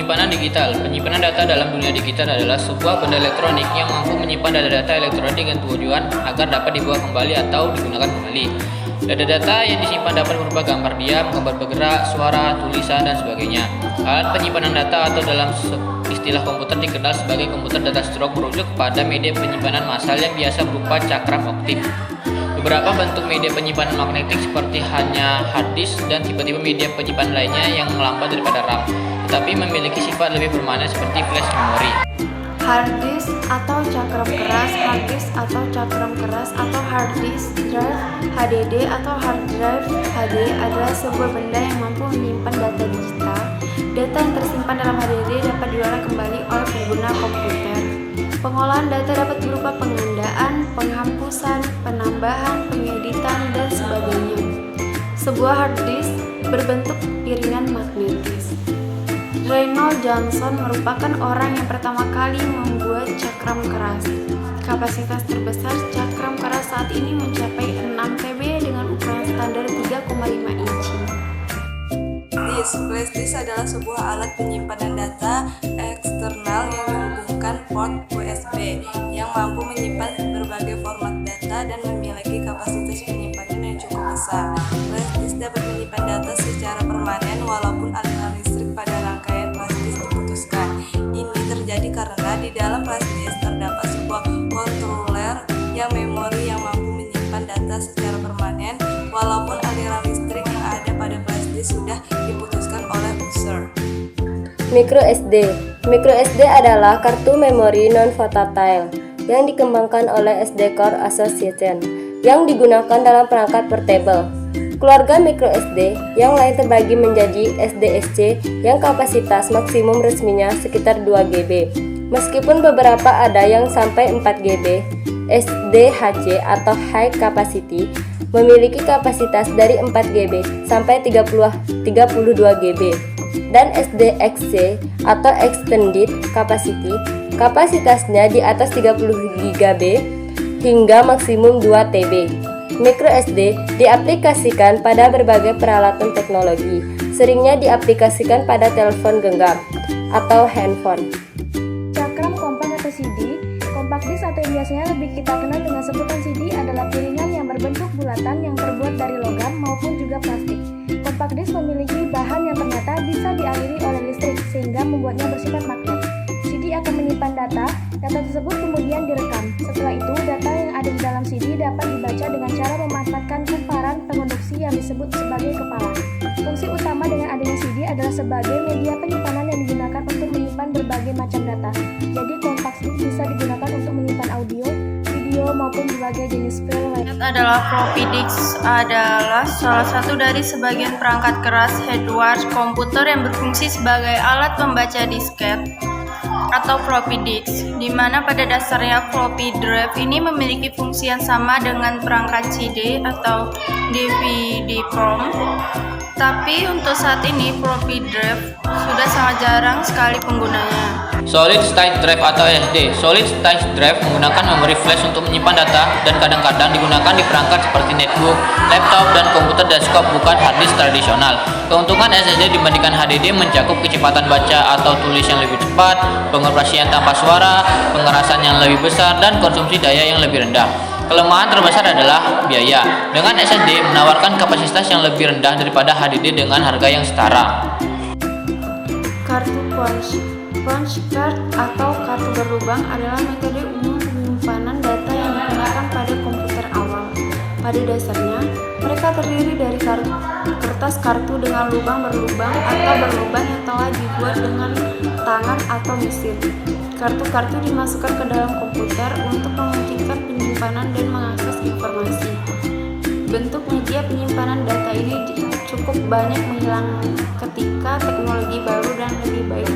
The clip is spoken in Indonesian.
Penyimpanan digital. Penyimpanan data dalam dunia digital adalah sebuah benda elektronik yang mampu menyimpan data-data elektronik dengan tujuan agar dapat dibawa kembali atau digunakan kembali. Data-data yang disimpan dapat berupa gambar diam, gambar bergerak, suara, tulisan, dan sebagainya. Alat penyimpanan data atau dalam istilah komputer dikenal sebagai komputer data stroke merujuk pada media penyimpanan massal yang biasa berupa cakram optik. Beberapa bentuk media penyimpanan magnetik seperti hanya hard disk dan tipe-tipe media penyimpanan lainnya yang melambat daripada RAM, tetapi memiliki sifat lebih permanen seperti flash memory. Hard disk atau cakram keras, hard disk atau cakram keras atau hard disk drive, HDD atau hard drive HD adalah sebuah benda yang mampu menyimpan data digital. Data yang tersimpan dalam HDD dapat diolah kembali oleh pengguna komputer. Pengolahan data dapat berupa pengandaan, penghapusan, penambahan, pengeditan, dan sebagainya. Sebuah hard disk berbentuk piringan magnetis. Reynold Johnson merupakan orang yang pertama kali membuat cakram keras. Kapasitas terbesar cakram keras saat ini mencapai 6 TB dengan ukuran standar 3,5 inci. Flash disk adalah sebuah alat penyimpanan data eksternal yang menghubungkan port USB yang mampu menyimpan berbagai format data dan memiliki kapasitas penyimpanan yang cukup besar. Flash disk dapat menyimpan data secara permanen walaupun aliran listrik pada rangkaian flash disk diputuskan. Ini terjadi karena di dalam flash disk terdapat sebuah controller yang memori yang mampu menyimpan data secara permanen walaupun aliran listrik yang ada pada flash disk sudah diputuskan oleh user. MicroSD. MicroSD adalah kartu memori non-volatile yang dikembangkan oleh SD Core Association yang digunakan dalam perangkat portable. Keluarga microSD yang lain terbagi menjadi SDSC yang kapasitas maksimum resminya sekitar 2 GB. Meskipun beberapa ada yang sampai 4 GB, SDHC atau High Capacity memiliki kapasitas dari 4 GB sampai 32 GB. Dan SDXC atau Extended Capacity kapasitasnya di atas 30 GB hingga maksimum 2 TB. MicroSD diaplikasikan pada berbagai peralatan teknologi, seringnya diaplikasikan pada telepon genggam atau handphone. Cakram kompak atau CD. Compact disc atau yang biasanya lebih kita kenal dengan sebutan CD adalah piringan yang berbentuk bulatan yang terbuat dari logam maupun juga plastik. Compact disc memiliki bahan yang ternyata bisa dialiri oleh listrik sehingga membuatnya bersifat magnet. CD akan menyimpan data tersebut kemudian direkam. Setelah itu, data yang ada di dalam CD dapat dibaca dengan cara memanfaatkan kumparan pengonduksi yang disebut sebagai kepala. Fungsi utama dengan adanya CD adalah sebagai media penyimpanan yang digunakan untuk menyimpan berbagai macam data. Jadi compact disc bisa digunakan untuk menyimpan audio, video maupun berbagai jenis file lain. Adalah floppy disk adalah salah satu dari sebagian perangkat keras hardware komputer yang berfungsi sebagai alat pembaca disket atau floppy disk, di mana pada dasarnya floppy drive ini memiliki fungsi yang sama dengan perangkat CD atau DVD-ROM. Tapi untuk saat ini floppy drive sudah sangat jarang sekali penggunanya. Solid State Drive atau SD. Solid State Drive menggunakan memori flash untuk menyimpan data dan kadang-kadang digunakan di perangkat seperti netbook, laptop, dan komputer desktop, bukan hard disk tradisional. Keuntungan SSD dibandingkan HDD mencakup kecepatan baca atau tulis yang lebih cepat, pengoperasian tanpa suara, pengerasan yang lebih besar, dan konsumsi daya yang lebih rendah. Kelemahan terbesar adalah biaya. Dengan SSD menawarkan kapasitas yang lebih rendah daripada HDD dengan harga yang setara. Kartu punch. Punch card atau kartu berlubang adalah metode umum penyimpanan data yang digunakan pada komputer awal. Pada dasarnya, mereka terdiri dari kertas kartu dengan lubang berlubang atau berlubang yang telah dibuat dengan tangan atau mesin. Kartu-kartu dimasukkan ke dalam komputer untuk memungkinkan penyimpanan dan mengakses informasi. Bentuk media penyimpanan data ini cukup banyak menghilang ketika teknologi baru dan lebih baik